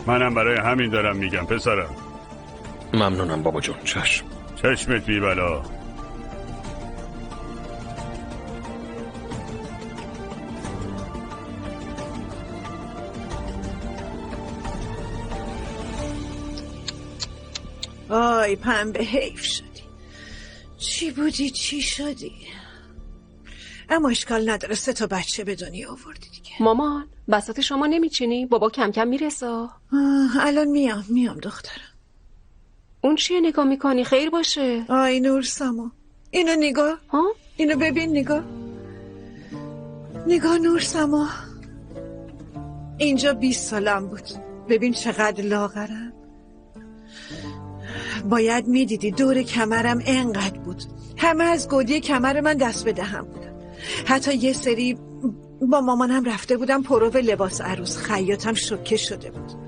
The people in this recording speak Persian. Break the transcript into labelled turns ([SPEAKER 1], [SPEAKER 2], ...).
[SPEAKER 1] منم برای همین دارم میگم پسرم.
[SPEAKER 2] ممنونم بابا جون. چشم.
[SPEAKER 1] چشمت بی بلا.
[SPEAKER 3] آی پنبه حیف شدی. چی بودی چی شدی؟ اما اشکال نداره 3 تا بچه به دنیا آوردی دیگه.
[SPEAKER 4] مامان بساط شما نمیچینی؟ بابا کم کم میرسه.
[SPEAKER 3] الان میام دخترم.
[SPEAKER 4] اون چیه نگاه میکنی؟ خیر باشه.
[SPEAKER 3] آی نور سما، اینو نگاه.
[SPEAKER 4] ها؟
[SPEAKER 3] اینو ببین. نگاه نور سما، اینجا 20 سالم بود. ببین چقدر لاغرم. باید میدیدی دور کمرم انقدر بود. همه از گودی کمر من دست به دهن بودن. حتی یه سری با مامانم رفته بودم پرو لباس عروس. خیاطم شوکه شده بود.